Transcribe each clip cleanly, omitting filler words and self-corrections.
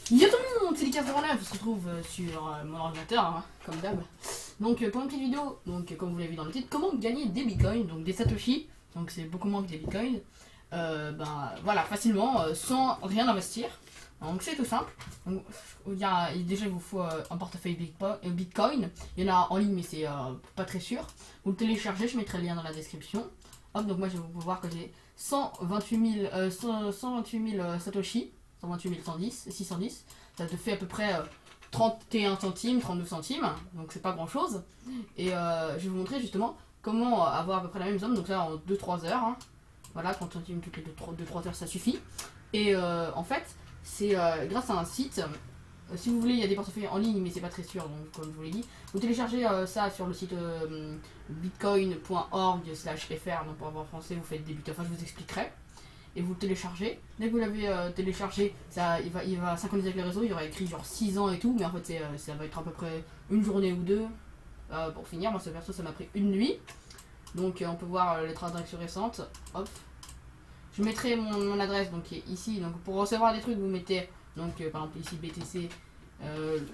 Yo tout le monde, c'est Lucas09, on se retrouve sur mon ordinateur, hein, comme d'hab. Donc pour une petite vidéo, donc comme vous l'avez vu dans le titre, comment gagner des bitcoins, donc des satoshi, donc c'est beaucoup moins que des bitcoins, voilà, facilement, sans rien investir. Donc c'est tout simple. Donc, déjà il vous faut un portefeuille bitcoin, il y en a en ligne mais c'est pas très sûr. Vous le téléchargez, je mettrai le lien dans la description. Hop, donc moi je vais vous voir que j'ai 128 000 satoshi. 128 110, 610, ça te fait à peu près 31 centimes, 32 centimes, donc c'est pas grand chose. Et je vais vous montrer justement comment avoir à peu près la même somme, donc là en 2-3 heures. Hein. Voilà, 30 centimes toutes les 2-3 heures ça suffit. Et en fait, c'est grâce à un site. Si vous voulez, il y a des portefeuilles en ligne, mais c'est pas très sûr, donc comme je vous l'ai dit. Vous téléchargez ça sur le site bitcoin.org/fr, donc pour avoir en français, vous faites débuter, enfin je vous expliquerai. Et vous le téléchargez. Dès que vous l'avez téléchargé, il va synchroniser avec le réseau. Il y aura écrit genre 6 ans et tout, mais en fait ça va être à peu près une journée ou deux pour finir. Moi, ce perso, ça m'a pris une nuit. Donc on peut voir les transactions récentes. Hop. Je mettrai mon adresse donc qui est ici. Donc pour recevoir des trucs, vous mettez donc par exemple ici BTC.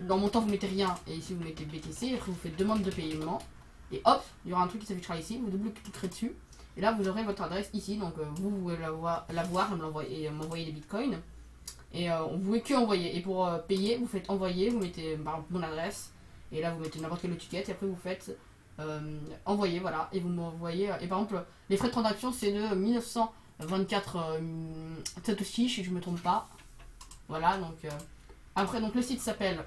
Dans mon temps, vous mettez rien et ici vous mettez BTC. Après vous faites demande de paiement et hop, il y aura un truc qui s'affichera ici. Vous double-cliquerez dessus. Et là, vous aurez votre adresse ici, donc vous pouvez la voir et m'envoyer des bitcoins. Et vous pouvez que envoyer. Et pour payer, vous faites envoyer, vous mettez par exemple mon adresse. Et là, vous mettez n'importe quelle étiquette. Et après, vous faites envoyer, voilà. Et vous m'envoyez. Et par exemple, les frais de transaction, c'est de 1924 Satoshi, si je ne me trompe pas. Voilà, donc. Après, donc le site s'appelle.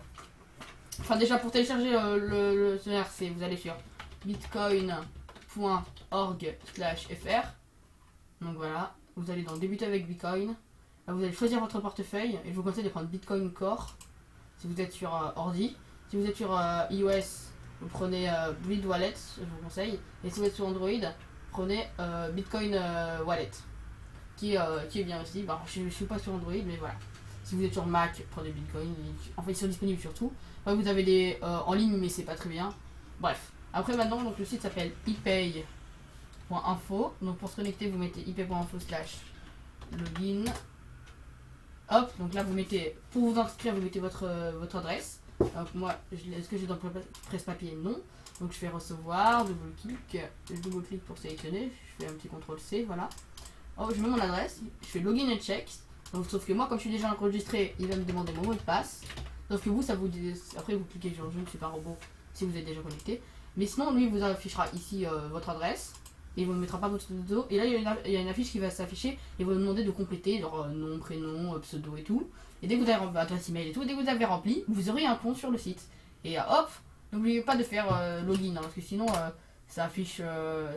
Enfin, déjà, pour télécharger le CRC, vous allez sur bitcoin.org/fr. Donc voilà, vous allez dans débuter avec Bitcoin. Là, vous allez choisir votre portefeuille et je vous conseille de prendre Bitcoin Core si vous êtes sur ordi. Si vous êtes sur iOS, vous prenez Bleed Wallet, je vous conseille. Et si vous êtes sur Android, prenez Bitcoin Wallet qui est bien aussi. Bah, je ne suis pas sur Android, mais voilà. Si vous êtes sur Mac, prenez Bitcoin. En fait, ils sont disponibles sur tout. Après, vous avez des en ligne, mais c'est pas très bien. Bref. Après, maintenant, donc, le site s'appelle epay.info. Donc, pour se connecter, vous mettez epay.info/login. Hop, donc là, vous mettez, pour vous inscrire, vous mettez votre adresse. Donc, moi, est-ce que j'ai dans le presse-papier? Non. Donc, je fais recevoir, double-clic. Je double-clic pour sélectionner. Je fais un petit CTRL-C, voilà. Hop, je mets mon adresse. Je fais login et check. Donc, sauf que moi, comme je suis déjà enregistré, il va me demander mon mot de passe. Sauf que vous, ça vous dit. Après, vous cliquez sur je ne suis pas robot si vous êtes déjà connecté. Mais sinon, lui, vous affichera ici votre adresse. Et il ne vous mettra pas votre pseudo. Et là, il y a une affiche qui va s'afficher. Et il va vous demander de compléter genre nom, prénom, pseudo et tout. Et dès que vous avez rempli adresse email et tout, dès que vous avez rempli, vous aurez un compte sur le site. Et hop, n'oubliez pas de faire login. Hein, parce que sinon, ça affiche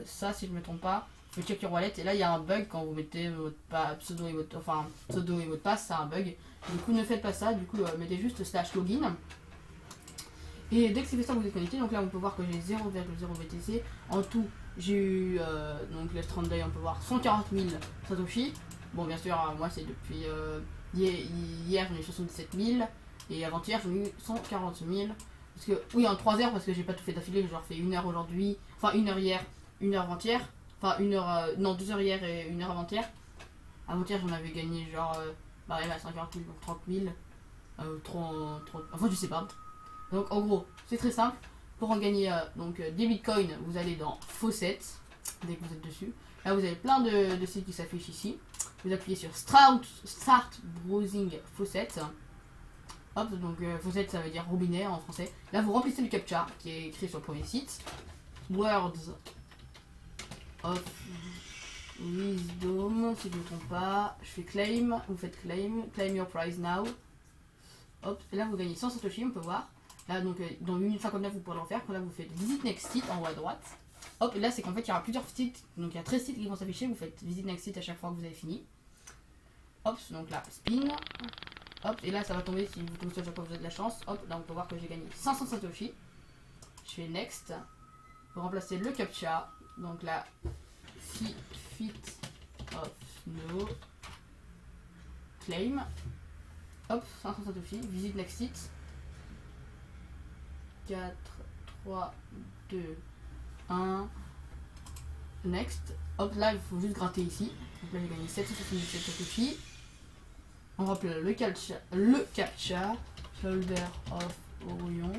ça, si je ne me trompe pas. Vous check your wallet et là il y a un bug quand vous mettez votre pseudo et mot de passe, c'est un bug. Du coup ne faites pas ça, du coup mettez juste /login. Et dès que c'est fait ça vous êtes connecté, donc là on peut voir que j'ai 0,0 BTC. En tout j'ai eu, donc le 30 day on peut voir 140 000 Satoshi. Bon bien sûr moi c'est depuis hier j'en ai eu 77 000 et avant-hier j'en ai eu 140 000. Parce que, oui en 3 heures parce que j'ai pas tout fait d'affilée, j'ai genre fait 1 heure aujourd'hui, enfin 1 heure hier, 1 heure avant-hier. Enfin, 1 heure, non 2 heures hier et 1 heure avant-hier. Avant-hier, j'en avais gagné genre, bah, il y a 50 000, donc 30 000. 30, enfin, je sais pas. Donc, en gros, c'est très simple. Pour en gagner donc, des bitcoins, vous allez dans Faucet, dès que vous êtes dessus. Là, vous avez plein de sites qui s'affichent ici. Vous appuyez sur Start Browsing Faucet. Hop, donc Faucet, ça veut dire robinet en français. Là, vous remplissez le CAPTCHA qui est écrit sur le premier site. Words of Wisdom, si je ne me trompe pas. Je fais claim, vous faites claim your prize now. Hop, et là vous gagnez 100 Satoshi, on peut voir. Là donc dans 1 minute 59 vous pourrez le refaire. Là vous faites Visit Next Site en haut à droite. Hop, et là c'est qu'en fait il y aura plusieurs sites, donc il y a 13 sites qui vont s'afficher. Vous faites Visit Next Site à chaque fois que vous avez fini. Hop, donc là spin. Hop, et là ça va tomber si vous tombez sur chaque fois que vous avez de la chance. Hop, là on peut voir que j'ai gagné 500 Satoshi. Je fais Next. Pour remplacer le CAPTCHA. Donc là, fit of no claim. Hop, 500 Satoshi. Visite next site. 4, 3, 2, 1. Next. Hop, là, il faut juste gratter ici. Donc là, j'ai gagné 777 Satoshi. On remplit le captcha, Shoulder of Orion.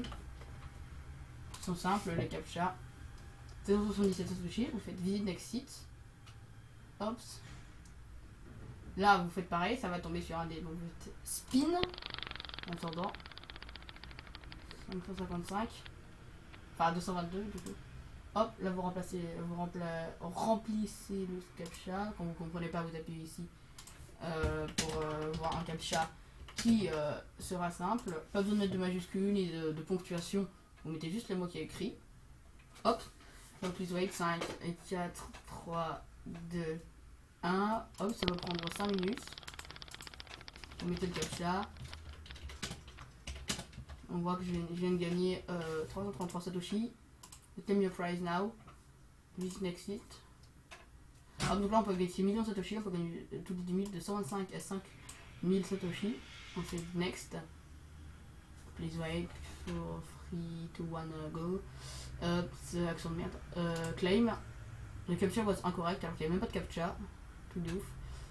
Ils sont simples, les captcha. 077 Satoshi, vous faites Visit Next Site. Hop. Là, vous faites pareil, ça va tomber sur un dé. Donc vous faites Spin. En attendant. 555. Enfin, 222 du coup. Hop, là vous remplissez le captcha. Quand vous ne comprenez pas, vous appuyez ici pour voir un captcha qui sera simple. Pas besoin de mettre de majuscules ni de ponctuation. Vous mettez juste le mot qui est écrit. Hop. Donc please wait, 5, 4, 3, 2, 1. Hop, ça va prendre 5 minutes. Vous mettez le captcha. On voit que je viens de gagner 333 Satoshi. Claim your prize now. Visit next site. Alors, donc là on peut gagner 6 millions de Satoshi. On peut gagner toutes les 10 minutes de 125 à 5000 Satoshi. On fait next. Please wait for 3 to 1 go. C'est action de merde. Claim. Le captcha was incorrect alors qu'il n'y a même pas de captcha. Tout de ouf.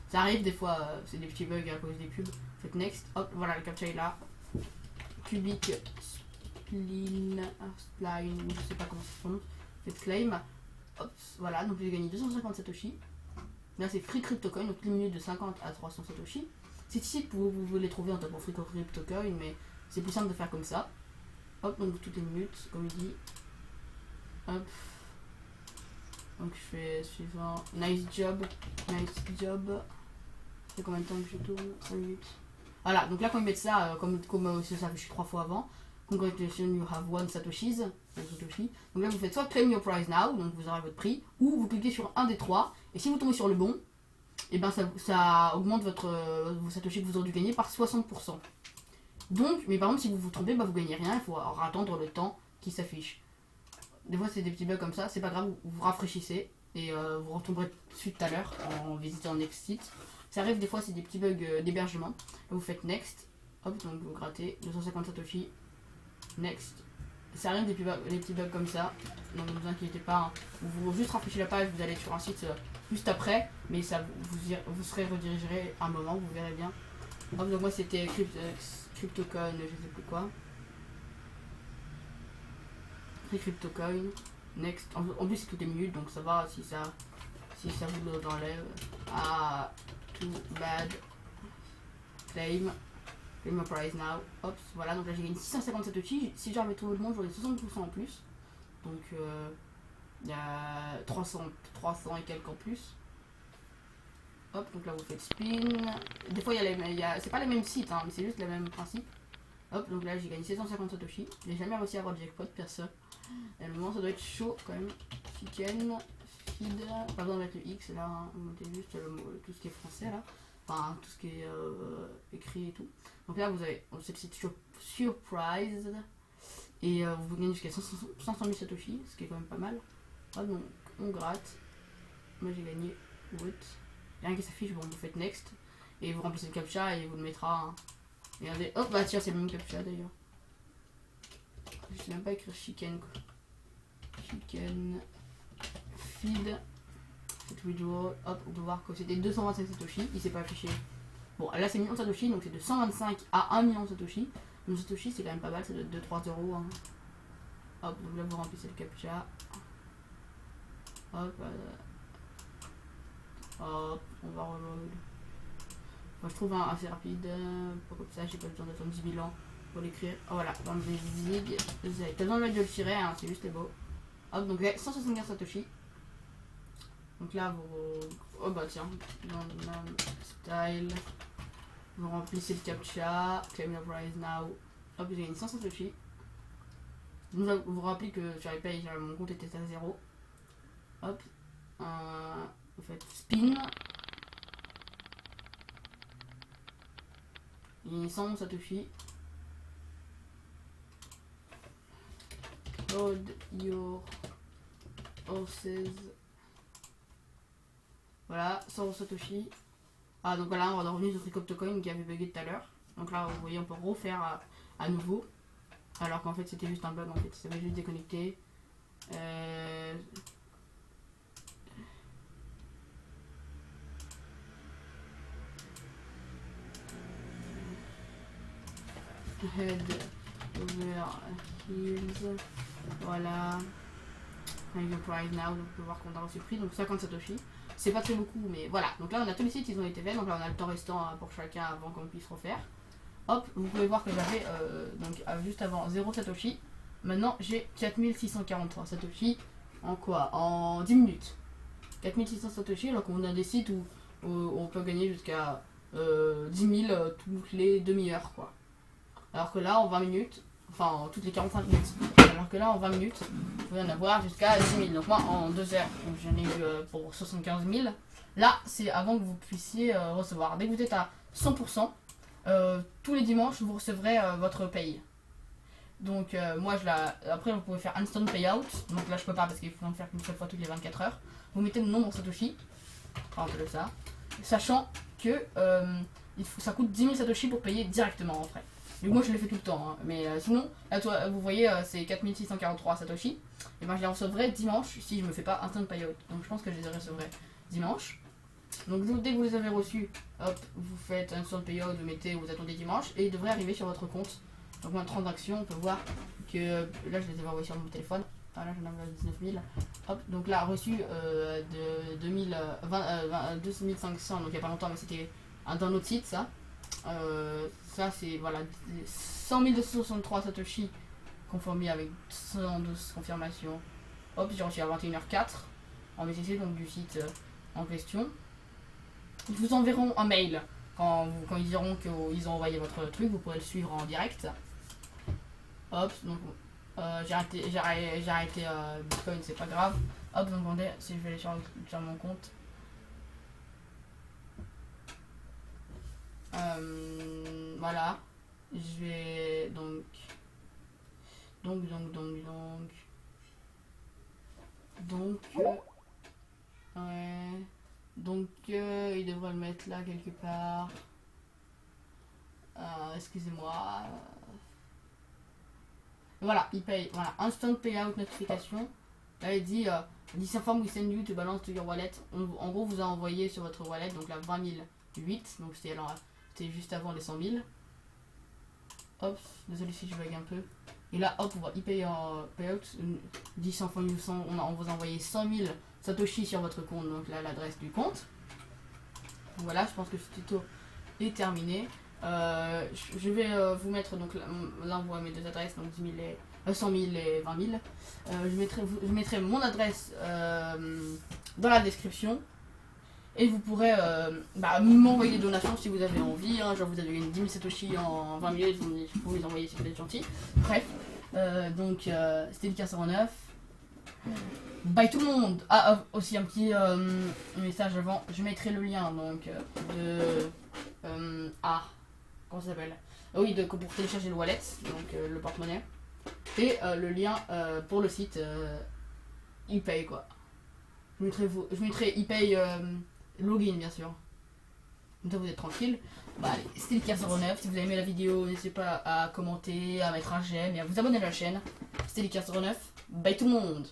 Ça arrive des fois, c'est des petits bugs à cause des pubs. Faites next. Hop, voilà, le captcha est là. Cubic spline, je sais pas comment ça se prononce. Faites claim. Hop, voilà, donc j'ai gagné 250 Satoshi. Là c'est free CryptoCoin, donc une minute de 50 à 300 Satoshi. C'est ici que vous pouvez les trouver en tapant free CryptoCoin, mais c'est plus simple de faire comme ça. Hop, donc toutes les minutes, comme il dit. Hop. Donc je fais suivant. Nice job. C'est combien de temps que je tourne? 5 minutes. Voilà, donc là quand ils mettent ça, comme ça affiche 3 fois avant. Congratulations, you have won Satoshis. Satoshi. Donc là vous faites soit claim your prize now, donc vous aurez votre prix, ou vous cliquez sur un des trois, et si vous tombez sur le bon, et ben ça augmente vos Satoshi que vous aurez dû gagner par 60%. Donc, mais par contre si vous vous trompez, bah, vous gagnez rien, il faut attendre le temps qui s'affiche. Des fois c'est des petits bugs comme ça, c'est pas grave, vous rafraîchissez, et vous retomberez dessus tout à l'heure en visitant Next Site. Ça arrive des fois, c'est des petits bugs d'hébergement. Vous faites Next, hop, donc vous grattez 250 Satoshi, Next. Ça arrive des petits bugs comme ça, donc ne vous inquiétez pas. Hein. Vous juste rafraîchissez la page, vous allez sur un site juste après, mais ça vous serez redirigé un moment, vous verrez bien. Hop, donc moi c'était CryptoCoin, je sais plus quoi. CryptoCoin, Next. En plus c'est toutes les minutes, donc ça va si ça vous l'enlève. Ah, too bad. Claim my prize now. Hop, voilà, donc là j'ai gagné 650 Satoshi. Si j'avais tout le monde, j'aurais 60% en plus. Donc il y a 300 et quelques en plus. Hop, donc là vous faites spin. Des fois c'est pas les mêmes sites, hein, mais c'est juste le même principe. Hop, donc là j'ai gagné 750 Satoshi. J'ai jamais réussi à avoir le jackpot, personne. Et à un moment ça doit être chaud quand même. Chicken, feed, pas besoin de mettre le X là, hein. Vous mettez juste tout ce qui est français là. Enfin, tout ce qui est écrit et tout. Donc là, vous avez cette site surprise. Et vous gagnez jusqu'à 500 000 Satoshi, ce qui est quand même pas mal. Ah, donc, on gratte. Moi, j'ai gagné. What? Il y a rien qui s'affiche, bon, vous faites next. Et vous remplissez le captcha et vous le mettra. Hein. Regardez. Hop, bah tiens, c'est le même captcha d'ailleurs. Je sais même pas écrire chicken quoi. Chicken. Feed. Withdraw, hop, on peut voir que c'était 225 Satoshi, il s'est pas affiché. Bon, là c'est 1 million de Satoshi, donc c'est de 125 à 1 million de Satoshi. Donc Satoshi c'est quand même pas mal, c'est de 2-3 euros. Hein. Hop, donc là vous remplissez le captcha. Hop, hop, on va reload. Moi je trouve assez rapide, pas comme ça, j'ai pas besoin d'attendre 10 000 ans pour l'écrire. Oh voilà, dans le zig, vous avez pas besoin de mettre de le tirer, hein, c'est juste beau. Hop, donc là 175 Satoshi. Donc là, oh bah tiens, dans le même style, vous remplissez le captcha, claim your prize now, hop, j'ai gagné 100 Satoshi. Vous vous rappelez que sur les payes, mon compte était à 0. Hop, vous faites spin. J'ai gagné 100 Satoshi. Load your horses. Voilà, 100 Satoshi. Ah, donc voilà, on est revenu sur CryptoCoin qui avait bugué tout à l'heure. Donc là, vous voyez, on peut refaire à nouveau. Alors qu'en fait, c'était juste un bug, en fait. Ça va juste déconnecter. Head over heels. Voilà. Avec le price now, donc on peut voir qu'on a reçu le prix, donc 50 Satoshi. C'est pas très beaucoup, mais voilà. Donc là, on a tous les sites, ils ont été faits, donc là, on a le temps restant pour chacun avant qu'on puisse refaire. Hop, vous pouvez voir que j'avais, juste avant 0 Satoshi. Maintenant, j'ai 4643 Satoshi en quoi? En 10 minutes. 4600 Satoshi, alors qu'on a des sites où on peut gagner jusqu'à 10 000 toutes les demi-heures, quoi. Alors que là, en 20 minutes, enfin, toutes les 45 minutes. Alors que là, en 20 minutes, vous pouvez en avoir jusqu'à 10 000. Donc moi, en 2 heures, j'en ai eu pour 75 000. Là, c'est avant que vous puissiez recevoir. Dès que vous êtes à 100%, tous les dimanches, vous recevrez votre paye. Donc moi, après, vous pouvez faire instant payout. Donc là, je peux pas parce qu'il faut en faire qu'une seule fois toutes les 24 heures. Vous mettez le nombre Satoshi. Enfin, ça. Sachant que ça coûte 10 000 Satoshi pour payer directement en frais. Donc moi je l'ai fait tout le temps, hein. Mais sinon, là toi, vous voyez, c'est 4643 Satoshi. Et ben je les recevrai dimanche si je me fais pas instant payout. Donc je pense que je les recevrai dimanche. Donc dès que vous les avez reçus, hop, vous faites instant payout, vous mettez, vous attendez dimanche et ils devraient arriver sur votre compte. Donc moi, transaction, on peut voir que là je les avais envoyés sur mon téléphone. Ah, là j'en avais 19 000. Hop, donc là reçu de 2500, donc il n'y a pas longtemps, mais c'était d'un autre site ça. Ça c'est voilà 100 263 Satoshi conformé avec 112 confirmations. Hop, j'ai reçu à 21h04 en BTC, donc du site en question. Ils vous enverront un mail quand ils diront qu'ils ont envoyé votre truc, vous pourrez le suivre en direct. Hop, donc j'ai arrêté Bitcoin, c'est pas grave. Hop, donc attendez, si je vais aller sur mon compte. Voilà, je vais donc ouais, donc il devrait le mettre là quelque part. Excusez-moi. Voilà, il paye. Voilà, instant payout notification. Là il dit this inform we send you to balance to your wallet. En gros, vous a envoyé sur votre wallet, donc là 20 008, donc c'était juste avant les 100 000. Hop, désolé si je bug un peu. Et là, hop, on va payer payout. 10 inform you, on vous a envoyé 100 000 Satoshi sur votre compte, donc là l'adresse du compte. Voilà, je pense que ce tuto est terminé. Je vais vous mettre donc là on voit mes deux adresses, donc 10 000 et 100 000 et 20 000. Je mettrai mon adresse dans la description et vous pourrez m'envoyer des donations si vous avez envie, hein. Genre vous avez gagné 10 000 Satoshi en 20 minutes, vous pouvez les envoyer si vous êtes gentil. Bref, donc c'était Lucas09. Bye tout le monde. Aussi un petit message avant, je mettrai le lien donc comment ça s'appelle, oui, pour télécharger le wallet, donc le porte-monnaie, et le lien pour le site ePay, quoi. Je mettrai ePay login, bien sûr. Comme ça vous êtes tranquille. Allez, c'était Lucas09. Si vous avez aimé la vidéo, n'hésitez pas à commenter, à mettre un j'aime et à vous abonner à la chaîne. C'était Lucas09. Bye tout le monde.